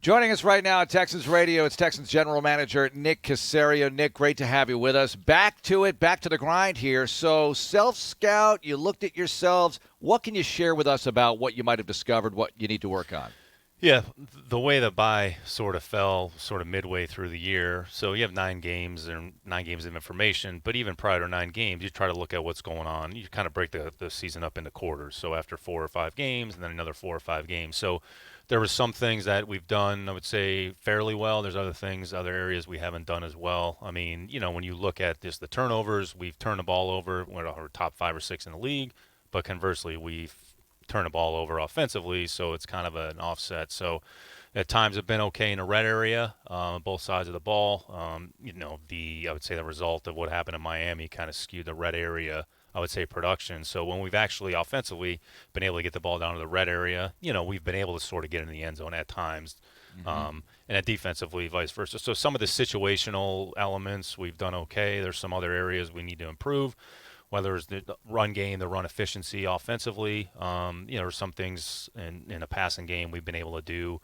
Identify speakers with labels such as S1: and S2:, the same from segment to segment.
S1: Joining us right now at Texans Radio, it's Texans General Manager Nick Caserio. Nick, great to have you with us. Back to the grind here. So, self-scout, you looked at yourselves. What can you share with us about what you might have discovered, what you need to work on?
S2: Yeah, the way the bye sort of fell sort of midway through the year. So you have 9 games and 9 games of information, but even prior to 9 games, you try to look at what's going on. You kind of break the season up into quarters. So after 4 or 5 games and then another 4 or 5 games. So there were some things that we've done, I would say, fairly well. There's other things, other areas we haven't done as well. I mean, when you look at just the turnovers, we've turned the ball over. We're top 5 or 6 in the league, but conversely, we've turn the ball over offensively, so it's kind of an offset. So at times have been okay in the red area, both sides of the ball. I would say the result of what happened in Miami kind of skewed the red area, I would say, production. So when we've actually offensively been able to get the ball down to the red area, we've been able to sort of get in the end zone at times. And at defensively, vice versa. So some of the situational elements we've done okay. There's some other areas we need to improve, whether it's the run game, the run efficiency offensively. There's some things in a passing game we've been able to do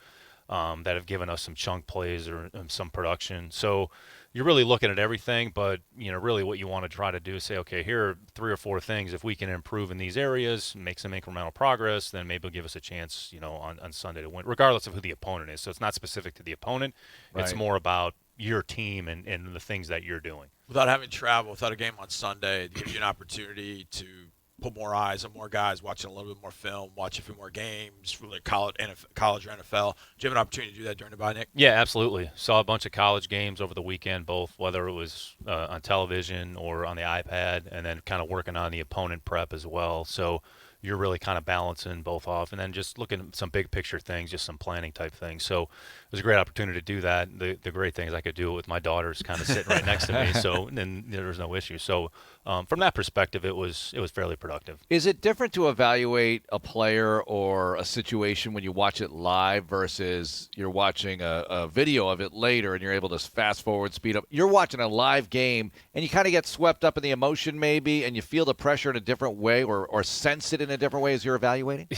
S2: that have given us some chunk plays or some production. So you're really looking at everything, but really what you want to try to do is say, okay, here are 3 or 4 things. If we can improve in these areas, make some incremental progress, then maybe it'll give us a chance, on Sunday to win, regardless of who the opponent is. So it's not specific to the opponent.
S1: Right.
S2: It's more about your team and the things that you're doing.
S3: Without having to travel, without a game on Sunday, it gives you an opportunity to put more eyes on more guys, watching a little bit more film, watch a few more games, really college or NFL. Do you have an opportunity to do that during the bye, Nick?
S2: Yeah, absolutely. Saw a bunch of college games over the weekend, both whether it was on television or on the iPad, and then kind of working on the opponent prep as well. So you're really kind of balancing both off, and then just looking at some big picture things, just some planning type things. So it was a great opportunity to do that. The great thing is I could do it with my daughters kind of sitting right next to me, so then there was no issue. So from that perspective, it was fairly productive.
S1: Is it different to evaluate a player or a situation when you watch it live versus you're watching a video of it later and you're able to fast forward, speed up? You're watching a live game and you kind of get swept up in the emotion maybe, and you feel the pressure in a different way or sense it in a different way as you're evaluating?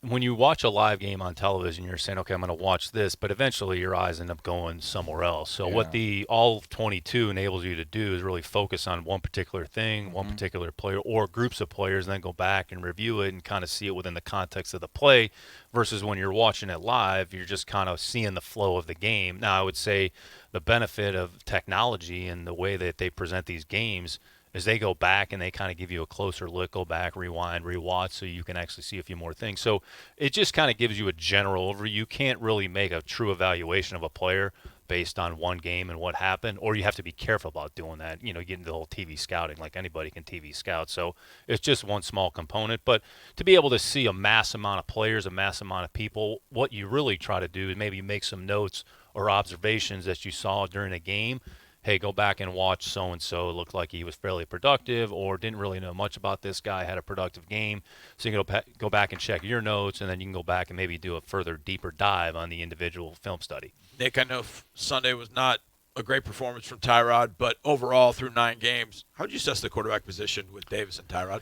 S2: When you watch a live game on television, you're saying, okay, I'm going to watch this, but eventually your eyes end up going somewhere else. So what the all 22 enables you to do is really focus on one particular thing, one particular player, or groups of players, and then go back and review it and kind of see it within the context of the play, versus when you're watching it live, you're just kind of seeing the flow of the game. Now, I would say the benefit of technology and the way that they present these games is they go back and they kind of give you a closer look, go back, rewind, rewatch, so you can actually see a few more things. So it just kind of gives you a general overview. You can't really make a true evaluation of a player based on one game and what happened, or you have to be careful about doing that. Getting the whole TV scouting, like anybody can TV scout. So it's just one small component. But to be able to see a mass amount of players, a mass amount of people, what you really try to do is maybe make some notes or observations that you saw during a game. Hey, go back and watch so-and-so. It looked like he was fairly productive, or didn't really know much about this guy, had a productive game. So you can go back and check your notes, and then you can go back and maybe do a further, deeper dive on the individual film study.
S3: Nick, I know Sunday was not a great performance from Tyrod, but overall through 9 games, how would you assess the quarterback position with Davis and Tyrod?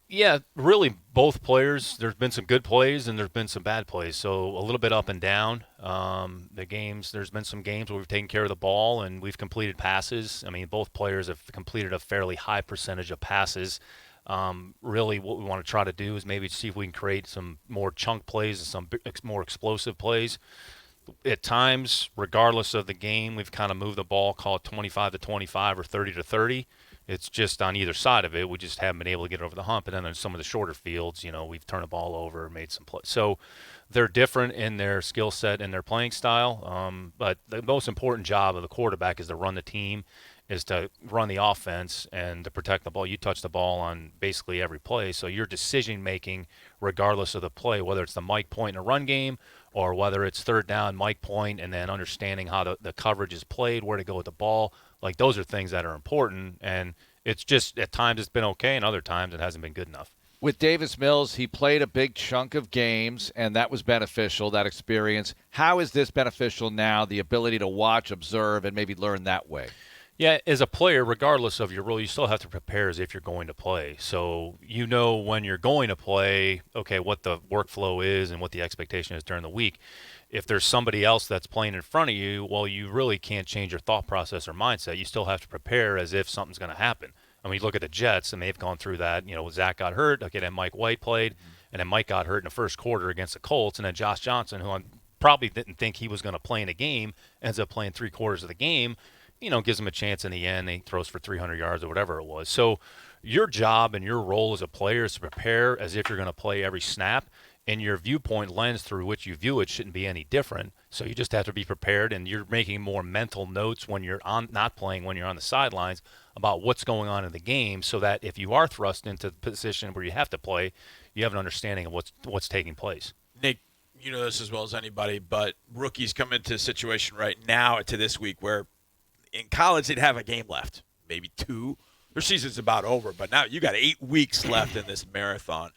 S2: Yeah, really both players. There's been some good plays and there's been some bad plays. So a little bit up and down. The games, there's been some games where we've taken care of the ball and we've completed passes. I mean, both players have completed a fairly high percentage of passes. Really what we want to try to do is maybe see if we can create some more chunk plays and some more explosive plays. At times, regardless of the game, we've kind of moved the ball, call it 25-25 or 30-30. It's just on either side of it. We just haven't been able to get over the hump. And then there's some of the shorter fields, we've turned the ball over, made some plays. So they're different in their skill set and their playing style. But the most important job of the quarterback is to run the team, is to run the offense and to protect the ball. You touch the ball on basically every play. So your decision-making, regardless of the play, whether it's the Mike point in a run game or whether it's third down, Mike point, and then understanding how the coverage is played, where to go with the ball, like those are things that are important. And it's just at times it's been okay, and other times it hasn't been good enough.
S1: With Davis Mills, he played a big chunk of games, and that was beneficial, that experience. How is this beneficial now, the ability to watch, observe, and maybe learn that way?
S2: Yeah, as a player, regardless of your role, you still have to prepare as if you're going to play. So when you're going to play, okay, what the workflow is and what the expectation is during the week. If there's somebody else that's playing in front of you, well, you really can't change your thought process or mindset. You still have to prepare as if something's going to happen. I mean, you look at the Jets, and they've gone through that. Zach got hurt. Okay, then Mike White played, and then Mike got hurt in the first quarter against the Colts, and then Josh Johnson, who I probably didn't think he was going to play in a game, ends up playing 3/4 of the game. Gives him a chance in the end. He throws for 300 yards or whatever it was. So your job and your role as a player is to prepare as if you're going to play every snap, and your viewpoint lens through which you view it shouldn't be any different. So you just have to be prepared, and you're making more mental notes when you're not playing, when you're on the sidelines, about what's going on in the game, so that if you are thrust into the position where you have to play, you have an understanding of what's taking place.
S3: Nick, you know this as well as anybody, but rookies come into a situation right now to this week where in college they'd have a game left, maybe 2. Their season's about over, but now you got 8 weeks left in this marathon.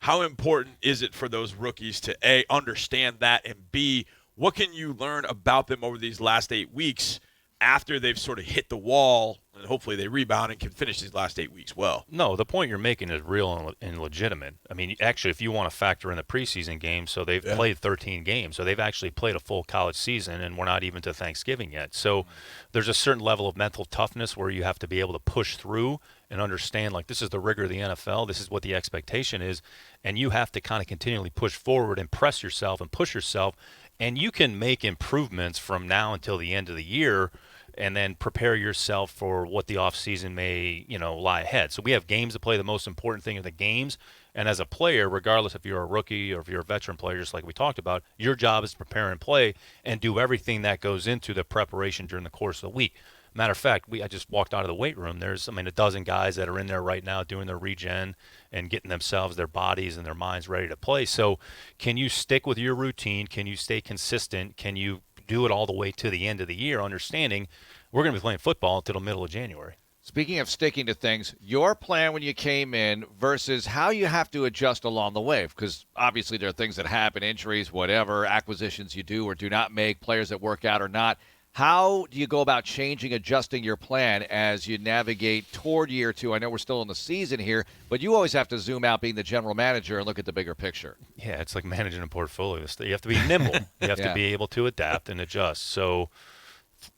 S3: How important is it for those rookies to A, understand that, and B, what can you learn about them over these last 8 weeks after they've sort of hit the wall, and hopefully they rebound and can finish these last 8 weeks well?
S2: No, the point you're making is real and legitimate. I mean, actually, if you want to factor in the preseason games, so they've played 13 games. So they've actually played a full college season, and we're not even to Thanksgiving yet. So there's a certain level of mental toughness where you have to be able to push through and understand, like, this is the rigor of the NFL. This is what the expectation is. And you have to kind of continually push forward and press yourself and push yourself. And you can make improvements from now until the end of the year, and then prepare yourself for what the offseason may, lie ahead. So we have games to play. The most important thing are the games. And as a player, regardless if you're a rookie or if you're a veteran player, just like we talked about, your job is to prepare and play and do everything that goes into the preparation during the course of the week. Matter of fact, I just walked out of the weight room. There's, a dozen guys that are in there right now doing their regen and getting themselves, their bodies, and their minds ready to play. So can you stick with your routine? Can you stay consistent? Can you do it all the way to the end of the year, understanding we're going to be playing football until the middle of January?
S1: Speaking of sticking to things, your plan when you came in versus how you have to adjust along the way, because obviously there are things that happen, injuries, whatever, acquisitions you do or do not make, players that work out or not. How do you go about changing, adjusting your plan as you navigate toward year 2? I know we're still in the season here, but you always have to zoom out being the general manager and look at the bigger picture.
S2: Yeah, it's like managing a portfolio. You have to be nimble. You have to be able to adapt and adjust. So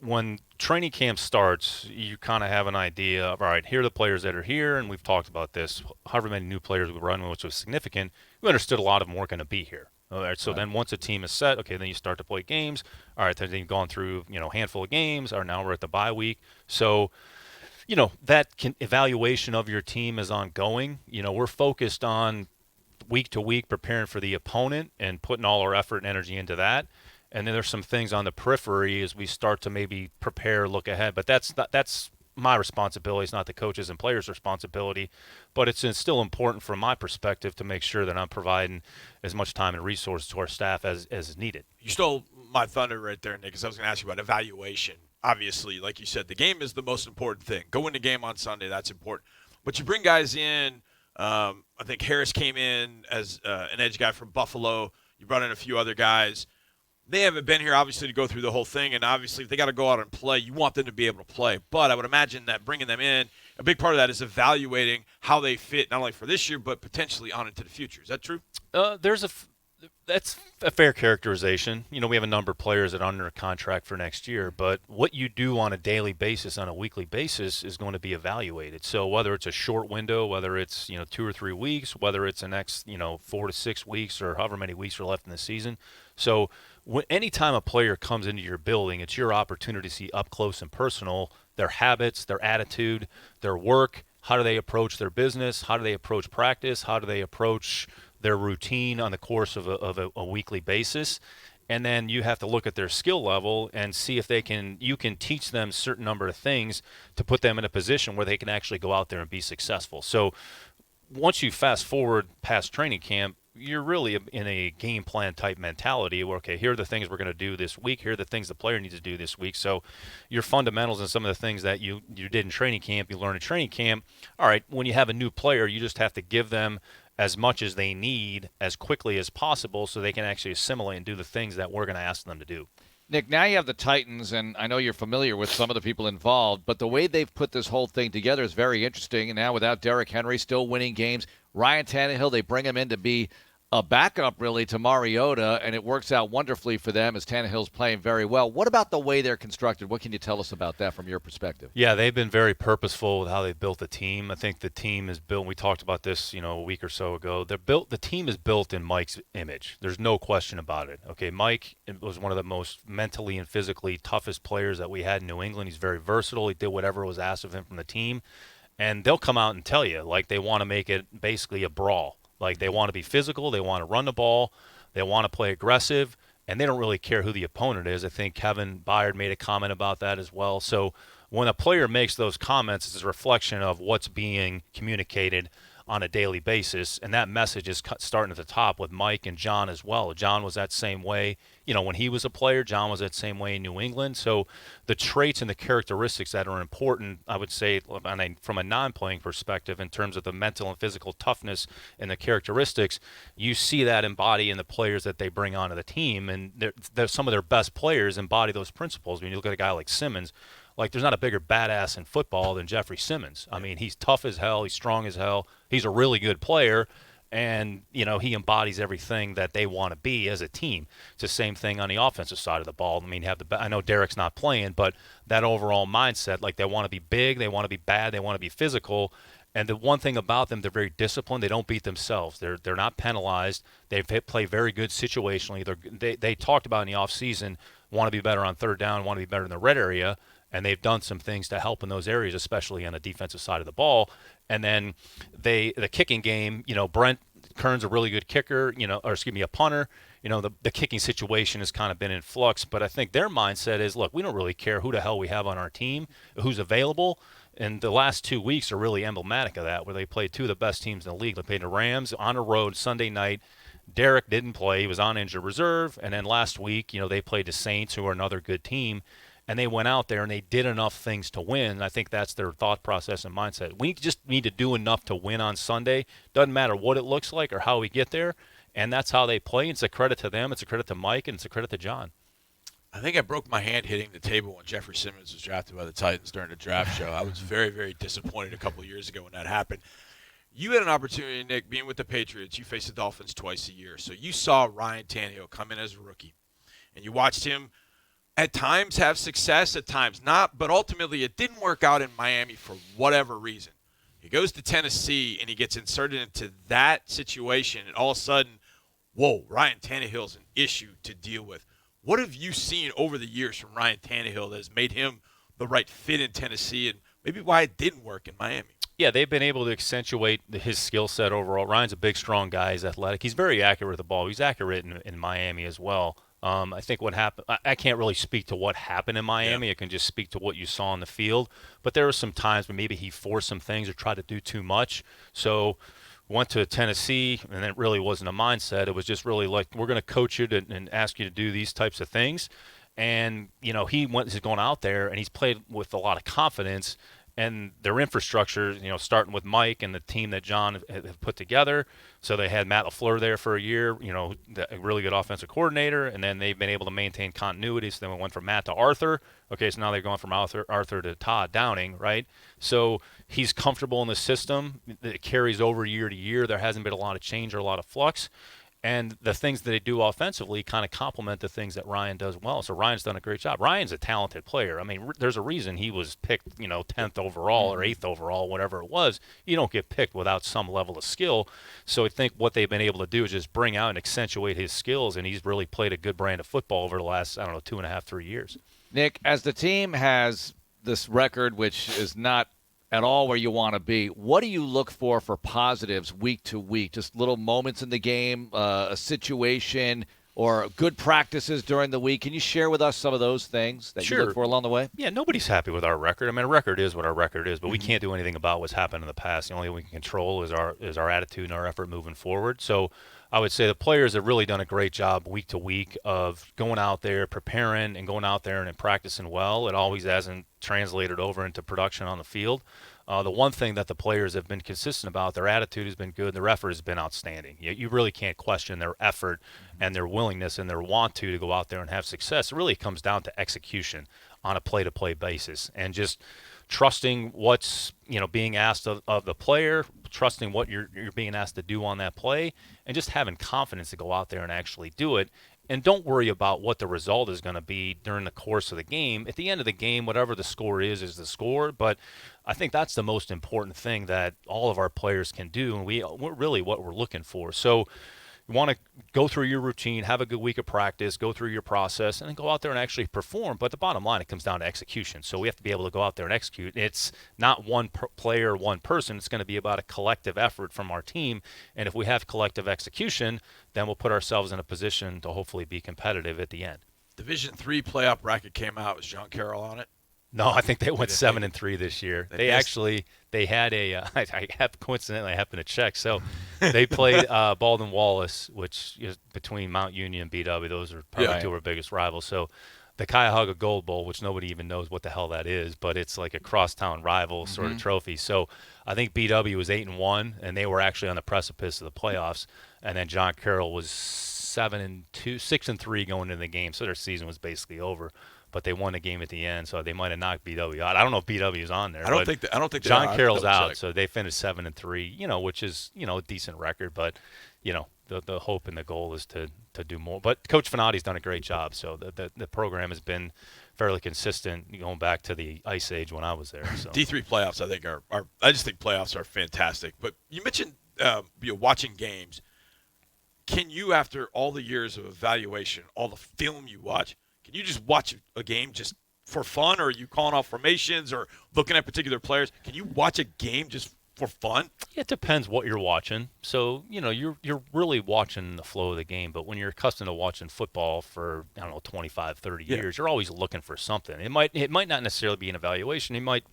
S2: when training camp starts, you kind of have an idea of, all right, here are the players that are here, and we've talked about this, however many new players we run, which was significant. We understood a lot of them weren't going to be here. All right, so then once a team is set, okay, then you start to play games. All right, then you've gone through, a handful of games, or now we're at the bye week. So, that evaluation of your team is ongoing. We're focused on week to week preparing for the opponent and putting all our effort and energy into that. And then there's some things on the periphery as we start to maybe prepare, look ahead. But that's my responsibility. It's not the coaches and players' responsibility. But it's still important from my perspective to make sure that I'm providing as much time and resources to our staff as is needed.
S3: You stole my thunder right there, Nick, because I was going to ask you about evaluation. Obviously, like you said, the game is the most important thing. Go win the game on Sunday, that's important. But you bring guys in. I think Harris came in as an edge guy from Buffalo. You brought in a few other guys. They haven't been here, obviously, to go through the whole thing, and obviously, if they got to go out and play, you want them to be able to play. But I would imagine that bringing them in, a big part of that is evaluating how they fit, not only for this year, but potentially on into the future. Is that true?
S2: That's a fair characterization. We have a number of players that are under contract for next year, but what you do on a daily basis, on a weekly basis, is going to be evaluated. So whether it's a short window, whether it's 2 or 3 weeks, whether it's the next 4 to 6 weeks, or however many weeks are left in the season. So anytime a player comes into your building, it's your opportunity to see up close and personal their habits, their attitude, their work. How do they approach their business? How do they approach practice? How do they approach their routine on the course of a weekly basis? And then you have to look at their skill level and see if you can teach them a certain number of things to put them in a position where they can actually go out there and be successful. So once you fast forward past training camp, you're really in a game plan type mentality where, okay, here are the things we're going to do this week. Here are the things the player needs to do this week. So your fundamentals and some of the things that you did in training camp, you learn in training camp. All right, when you have a new player, you just have to give them as much as they need as quickly as possible so they can actually assimilate and do the things that we're going to ask them to do.
S1: Nick, now you have the Titans, and I know you're familiar with some of the people involved, but the way they've put this whole thing together is very interesting. And now without Derrick Henry still winning games, Ryan Tannehill, they bring him in to be a backup really to Mariota, and it works out wonderfully for them as Tannehill's playing very well. What about the way they're constructed? What can you tell us about that from your perspective?
S2: Yeah, they've been very purposeful with how they've built the team. I think the team is built. We talked about this, a week or so ago. They're built. The team is built in Mike's image. There's no question about it. Okay, Mike was one of the most mentally and physically toughest players that we had in New England. He's very versatile. He did whatever was asked of him from the team, and they'll come out and tell you like they want to make it basically a brawl. Like they want to be physical. They want to run the ball. They want to play aggressive. And they don't really care who the opponent is. I think Kevin Byard made a comment about that as well. So when a player makes those comments, it's a reflection of what's being communicated on a daily basis, and that message is starting at the top with Mike and John as well. John was that same way, when he was a player. John was that same way in New England. So the traits and the characteristics that are important, I would say, from a non-playing perspective, in terms of the mental and physical toughness and the characteristics, you see that embodied in the players that they bring onto the team, and some of their best players embody those principles. When you look at a guy like Simmons, like there's not a bigger badass in football than Jeffrey Simmons. I mean, he's tough as hell. He's strong as hell. He's a really good player, and he embodies everything that they want to be as a team. It's the same thing on the offensive side of the ball. I mean, I know Derek's not playing, but that overall mindset, like they want to be big, they want to be bad, they want to be physical. And the one thing about them, they're very disciplined. They don't beat themselves. They're not penalized. They play very good situationally. They talked about in the offseason, want to be better on third down, want to be better in the red area. And they've done some things to help in those areas, especially on the defensive side of the ball. And then the kicking game, Brent Kern's a really good kicker, a punter. The kicking situation has kind of been in flux, but I think their mindset is, look, we don't really care who the hell we have on our team, who's available. And the last 2 weeks are really emblematic of that, where they played two of the best teams in the league. They played the Rams on the road Sunday night. Derek didn't play. He was on injured reserve. And then last week, they played the Saints, who are another good team. And they went out there and they did enough things to win. And I think that's their thought process and mindset. We just need to do enough to win on Sunday. Doesn't matter what it looks like or how we get there. And that's how they play. It's a credit to them. It's a credit to Mike. And it's a credit to John.
S3: I think I broke my hand hitting the table when Jeffrey Simmons was drafted by the Titans during the draft show. I was very, very disappointed a couple of years ago when that happened. You had an opportunity, Nick, being with the Patriots. You face the Dolphins twice a year. So you saw Ryan Tannehill come in as a rookie. And you watched him at times have success, at times not, but ultimately it didn't work out in Miami for whatever reason. He goes to Tennessee and he gets inserted into that situation, and all of a sudden, whoa, Ryan Tannehill's an issue to deal with. What have you seen over the years from Ryan Tannehill that has made him the right fit in Tennessee, and maybe why it didn't work in Miami?
S2: Yeah, they've been able to accentuate his skill set overall. Ryan's a big, strong guy. He's athletic. He's very accurate with the ball. He's accurate in Miami as well. I think what happened, I can't really speak to what happened in Miami. Yeah. I can just speak to what you saw on the field. But there were some times when maybe he forced some things or tried to do too much. So went to Tennessee, and it really wasn't a mindset. It was just really like, we're going to coach you and ask you to do these types of things. And, he's going out there, and he's played with a lot of confidence. And their infrastructure, starting with Mike and the team that John have put together. So they had Matt LaFleur there for a year, a really good offensive coordinator. And then they've been able to maintain continuity. So then we went from Matt to Arthur. Okay, so now they're going from Arthur to Todd Downing, right? So he's comfortable in the system. It carries over year to year. There hasn't been a lot of change or a lot of flux. And the things that they do offensively kind of complement the things that Ryan does well. So Ryan's done a great job. Ryan's a talented player. I mean, there's a reason he was picked, 10th overall or 8th overall, whatever it was. You don't get picked without some level of skill. So I think what they've been able to do is just bring out and accentuate his skills, and he's really played a good brand of football over the last, 2.5, 3 years.
S1: Nick, as the team has this record, which is not at all where you want to be, what do you look for positives week to week? Just little moments in the game, a situation, or good practices during the week. Can you share with us some of those things that you look for along the way?
S2: Yeah, nobody's happy with our record. I mean, a record is what our record is, but we can't do anything about what's happened in the past. The only thing we can control is our attitude and our effort moving forward. So I would say the players have really done a great job week to week of going out there, preparing, and going out there and practicing well. It always hasn't translated over into production on the field. The one thing that the players have been consistent about, their attitude has been good, their effort has been outstanding. You really can't question their effort and their willingness and their want to go out there and have success. It really comes down to execution on a play-to-play basis and just trusting what's being asked of the player, trusting what you're being asked to do on that play, and just having confidence to go out there and actually do it. And don't worry about what the result is going to be during the course of the game. At the end of the game, whatever the score is the score. But I think that's the most important thing that all of our players can do, and we're really what we're looking for. So you want to go through your routine, have a good week of practice, go through your process, and then go out there and actually perform. But the bottom line, it comes down to execution. So we have to be able to go out there and execute. It's not one player, one person. It's going to be about a collective effort from our team. And if we have collective execution, then we'll put ourselves in a position to hopefully be competitive at the end.
S3: Division III playoff bracket came out. Was John Carroll on it?
S2: No, I think they went 7-3 this year. They had a. I have coincidentally happened to check. So they played Baldwin Wallace, which is between Mount Union and BW. Those are probably two of our biggest rivals. So the Cuyahoga Gold Bowl, which nobody even knows what the hell that is, but it's like a crosstown rival sort of trophy. So I think BW was 8-1, and they were actually on the precipice of the playoffs. And then John Carroll was 7-2, 6-3 going into the game. So their season was basically over. But they won a game at the end, so they might have knocked BW out. I don't know if BW is on there.
S3: I don't think
S2: John Carroll's out, so they finished 7-3. Which is a decent record. But the hope and the goal is to do more. But Coach Fanati's done a great job. So the program has been fairly consistent going back to the Ice Age when I was there. So.
S3: D3 playoffs, I think I just think playoffs are fantastic. But you mentioned watching games. Can you, after all the years of evaluation, all the film you watch? Can you just watch a game just for fun, or are you calling out formations or looking at particular players? Can you watch a game just for fun?
S2: It depends what you're watching. So, you're really watching the flow of the game, but when you're accustomed to watching football for, 25, 30 years, you're always looking for something. It might not necessarily be an evaluation. You might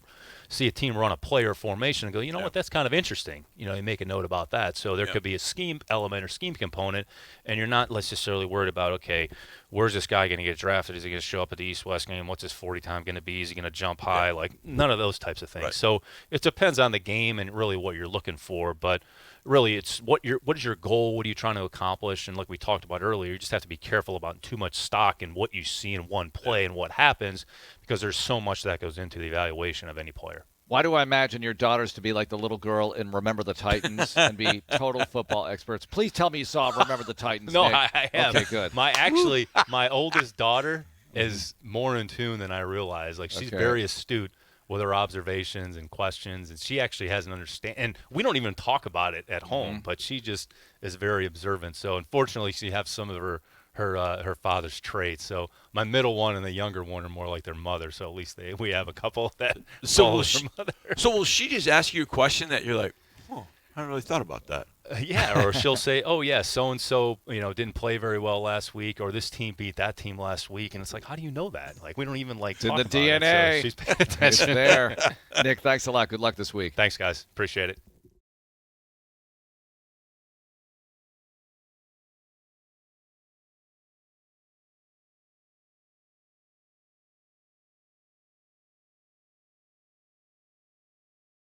S2: see a team run a play or formation and go, what, that's kind of interesting. You make a note about that. So there could be a scheme element or scheme component, and you're not necessarily worried about, okay, where's this guy going to get drafted? Is he going to show up at the East-West game? What's his 40 time going to be? Is he going to jump high? Like, none of those types of things.
S3: Right.
S2: So it depends on the game and really what you're looking for. But really, it's what is your goal? What are you trying to accomplish? And like we talked about earlier, you just have to be careful about too much stock in what you see in one play and what happens, because there's so much that goes into the evaluation of any player.
S1: Why do I imagine your daughters to be like the little girl in Remember the Titans and be total football experts? Please tell me you saw Remember the Titans.
S2: No,
S1: Nick.
S2: I have.
S1: Okay, good.
S2: My oldest daughter is more in tune than I realize. Like, she's very astute with her observations and questions, and she actually has an understanding. And we don't even talk about it at home, but she just is very observant. So unfortunately, she has some of her father's traits. So my middle one and the younger one are more like their mother. So at least we have a couple that follow their mother.
S3: So will she just ask you a question that you're like, I haven't really thought about that?
S2: Yeah, or she'll say, oh, yeah, so-and-so, didn't play very well last week, or this team beat that team last week. And it's like, how do you know that? Like, we don't even
S1: It's
S2: talk
S1: in the
S2: about
S1: DNA.
S2: It, so she's paying attention.
S1: It's there. Nick, thanks a lot. Good luck this week.
S2: Thanks, guys. Appreciate it.